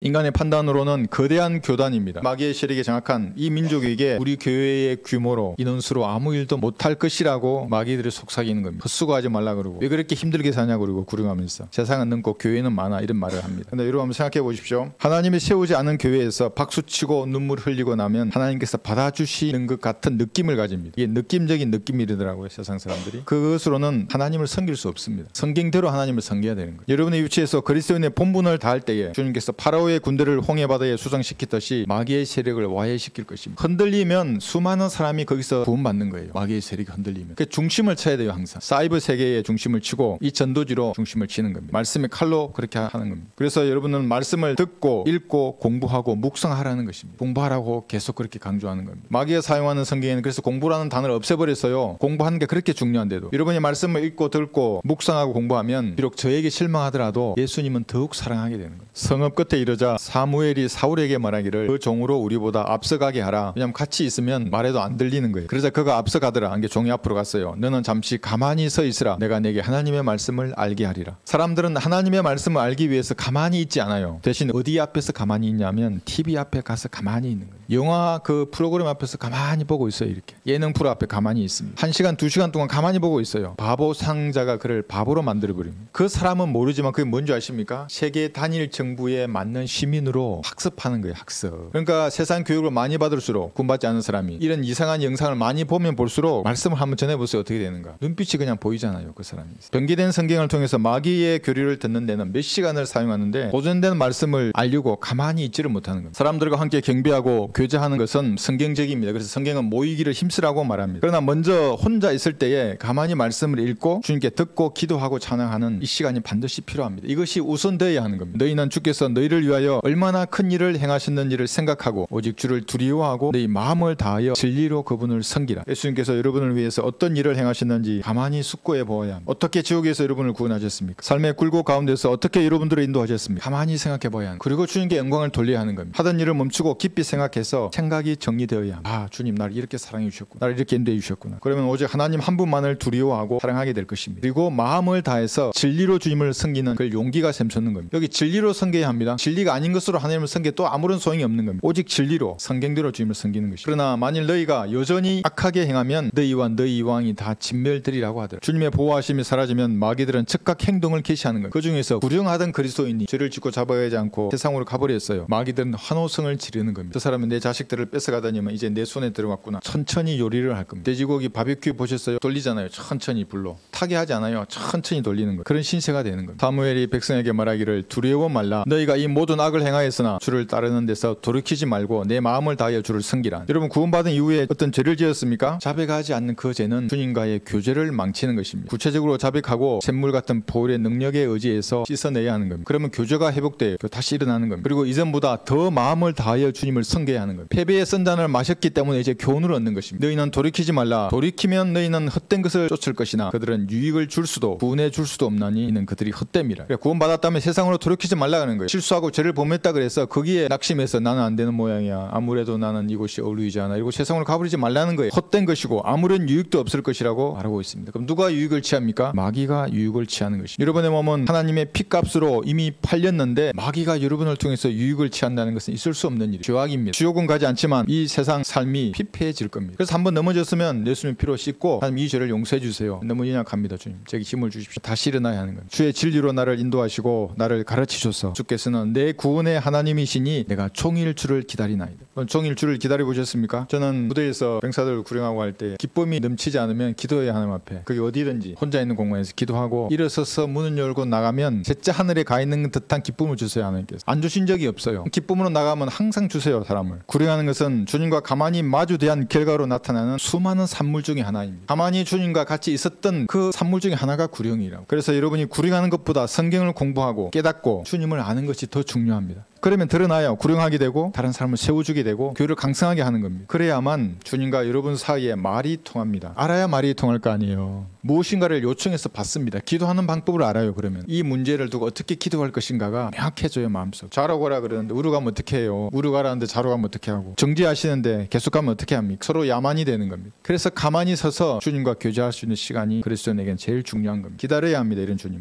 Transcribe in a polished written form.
인간의 판단으로는 거대한 교단입니다. 마귀의 세력이 장악한 이 민족에게 우리 교회의 규모로 인원수로 아무 일도 못할 것이라고 마귀들이 속삭이는 겁니다. 헛수고하지 말라 그러고 왜 그렇게 힘들게 사냐고 그러고 구령하면서 세상은 넓고 교회는 많아 이런 말을 합니다. 근데 여러분 한번 생각해 보십시오. 하나님이 세우지 않은 교회에서 박수치고 눈물 흘리고 나면 하나님께서 받아주시는 것 같은 느낌을 가집니다. 이게 느낌적인 느낌이더라고요. 세상 사람들이. 그것으로는 하나님을 섬길 수 없습니다. 성경대로 하나님을 섬겨야 되는 거예요. 여러분의 위치에서 그리스도인의 본분을 다할 때에 주님께서 파라오의 군대를 홍해바다에 수장시키듯이 마귀의 세력을 와해시킬 것입니다. 흔들리면 수많은 사람이 거기서 구원받는 거예요. 마귀의 세력이 흔들리면. 그 중심을 쳐야 돼요. 항상. 사이버 세계의 중심을 치고 이 전도지로 중심을 치는 겁니다. 말씀의 칼로 그렇게 하는 겁니다. 그래서 여러분은 말씀을 듣고 읽고 공부하고 묵상하라는 것입니다. 공부하라고 계속 그렇게 강조하는 겁니다. 마귀가 사용하는 성경에는 그래서 공부라는 단어를 없애버렸어요. 공부하는 게 그렇게 중요한데도 여러분이 말씀을 읽고 듣고 묵상하고 공부하면 비록 저에게 실망하더라도 예수님은 더욱 사랑하게 되는 거예요. 성읍 끝에 이르자 사무엘이 사울에게 말하기를 그 종으로 우리보다 앞서가게 하라. 왜냐하면 같이 있으면 말해도 안 들리는 거예요. 그래서 그가 앞서가더라. 이게 종이 앞으로 갔어요. 너는 잠시 가만히 서 있으라. 내가 내게 하나님의 말씀을 알게 하리라. 사람들은 하나님의 말씀을 알기 위해서 가만히 있지 않아요. 대신 어디 앞에서 가만히 있냐면 TV 앞에 가서 가만히 있는 거예요. 영화 그 프로그램 앞에서 가만히 보고 있어요. 이렇게 예능 프로 앞에 가만히 있습니다. 1시간 2시간 동안 가만히 보고 있어요. 바보 상자가 그를 바보로 만들어버립니다. 그 사람은 모르지만 그게 뭔지 아십니까? 세계 단일 정부에 맞는 시민으로 학습하는 거예요. 학습. 그러니까 세상 교육을 많이 받을수록 구원받지 않은 사람이 이런 이상한 영상을 많이 보면 볼수록 말씀을 한번 전해보세요. 어떻게 되는가. 눈빛이 그냥 보이잖아요. 그 사람이. 변기된 성경을 통해서 마귀의 교리를 듣는 데는 몇 시간을 사용하는데 보존된 말씀을 알려고 가만히 있지를 못하는 겁니다. 사람들과 함께 경배하고 교제하는 것은 성경적입니다. 그래서 성경은 모이기를 힘쓰라고 말합니다. 그러나 먼저 혼자 있을 때에 가만히 말씀을 읽고 주님께 듣고 기도하고 찬양하는 이 시간이 반드시 필요합니다. 이것이 우선되어야 하는 겁니다. 너희는 주께서 너희를 위하여 얼마나 큰 일을 행하셨는지를 생각하고 오직 주를 두려워하고 너희 마음을 다하여 진리로 그분을 섬기라. 예수님께서 여러분을 위해서 어떤 일을 행하셨는지 가만히 숙고해 보아야 합니다. 어떻게 지옥에서 여러분을 구원하셨습니까? 삶의 굴곡 가운데서 어떻게 여러분들을 인도하셨습니까? 가만히 생각해 봐야 합니다. 그리고 주님께 영광을 돌려야 하는 겁니다. 하던 일을 멈추고 깊이 생각해서 생각이 정리되어야 합니다. 아, 주님 나를 이렇게 사랑해 주셨구나. 나를 이렇게 인도해 주셨구나. 그러면 오직 하나님 한 분만을 두려워하고 사랑하게 될 것입니다. 그리고 마음을 다해서 진리로 주님을 섬기는 그 용기가 샘솟는 겁니다. 여기 진리로 섬겨야 합니다. 진리가 아닌 것으로 하나님을 섬겨 또 아무런 소용이 없는 겁니다. 오직 진리로 성경대로 주님을 섬기는 것입니다. 그러나 만일 너희가 여전히 악하게 행하면 너희와 너희 왕이 다 진멸되리라고 하더라. 주님의 보호하심이 사라지면 마귀들은 즉각 행동을 개시하는 거예요. 그 중에서 불행하던 그리스도인이 죄를 짓고 잡아야지 않고 세상으로 가버렸어요. 마귀들은 환호성을 지르는 겁니다. 저 사람은 내 자식들을 뺏어가다니면 이제 내 손에 들어갔구나. 천천히 요리를 할 겁니다. 돼지고기 바비큐 보셨어요? 돌리잖아요. 천천히 불로. 타게 하지 않아요. 천천히 돌리는 거예요. 그런 신세가 되는 겁니다. 사무엘이 백성에게 말하기를 두려워 말라. 너희가 이 모든 악을 행하였으나 주를 따르는 데서 돌이키지 말고 내 마음을 다하여 주를 섬기라. 여러분 구원받은 이후에 어떤 죄를 지었습니까? 자백하지 않는 그 죄는 주님과의 교제를 망치는 것입니다. 구체적으로 자백하고 샘물 같은 보혈의 능력에 의지해서 씻어내야 하는 겁니다. 그러면 교제가 회복돼요. 다시 일어나는 겁니다. 그리고 이전보다 더 마음을 다하여 주님을 섬겨야 하는 겁니다. 패배의 선잔을 마셨기 때문에 이제 교훈을 얻는 것입니다. 너희는 돌이키지 말라. 돌이키면 너희는 헛된 것을 쫓을 것이나 그들은 유익을 줄 수도 구원해 줄 수도 없나니 이는 그들이 헛됨이라. 구원받았다면 세상으로 돌이키지 말라는 거예요. 실수하고 죄를 범했다 그래서 거기에 낙심해서 나는 안 되는 모양이야. 아무래도 나는 이곳이 어울리지 않아. 이거 세상으로 가버리지 말라는 거예요. 헛된 것이고 아무런 유익도 없을 것이라고 말하고 있습니다. 그럼 누가 유익을 취합니까? 마귀가 유익을 취하는 것입니다. 여러분의 몸은 하나님의 피값으로 이미 팔렸는데 마귀가 여러분을 통해서 유익을 취한다는 것은 있을 수 없는 일이에요. 죄악입니다. 지옥은 가지 않지만 이 세상 삶이 피폐해질 겁니다. 그래서 한번 넘어졌으면 예수님 피로 씻고 하나님 이 죄를 용서해 주세요. 너무 연약합니다. 주님. 제게 힘을 주십시오. 다시 일어나야 하는 겁니다. 주의 진리로 나를 인도하시고 나를 가르치셔서 주께서는 내 구원의 하나님이시니 내가 종일 주를 기다리나이다. 종일 주를 기다려 보셨습니까? 저는 부대에서 병사들 구령하고 할 때 기쁨이 넘치지 않으면 기도해야 하나님 앞에. 그게 어디든지 혼자 있는 공간에서 기도하고 일어서서 문을 열고 나가면 셋째 하늘에 가 있는 듯한 기쁨을 주세요. 하나님께서. 안 주신 적이 없어요. 기쁨으로 나가면 항상 주세요. 사람을. 구령하는 것은 주님과 가만히 마주대한 결과로 나타나는 수많은 산물 중에 하나입니다. 가만히 주님과 같이 있었던 그 산물 중에 하나가 구령이라고. 그래서 여러분이 구령하는 것보다 성경을 공부하고 깨닫고 주님을 아는 것이 더 중요합니다. 그러면 드러나요. 구령하게 되고 다른 사람을 세워주게 되고 교회를 강성하게 하는 겁니다. 그래야만 주님과 여러분 사이에 말이 통합니다. 알아야 말이 통할 거 아니에요. 무엇인가를 요청해서 받습니다. 기도하는 방법을 알아요. 그러면 이 문제를 두고 어떻게 기도할 것인가가 명확해져요. 마음속. 자러 가라 그러는데 우르 가면 어떻게 해요? 우르 가라는데 자러 가면 어떻게 하고 정지하시는데 계속 가면 어떻게 합니까? 서로 야만이 되는 겁니다. 그래서 가만히 서서 주님과 교제할 수 있는 시간이 그리스도인에게는 제일 중요한 겁니다. 기다려야 합니다. 이런 주님.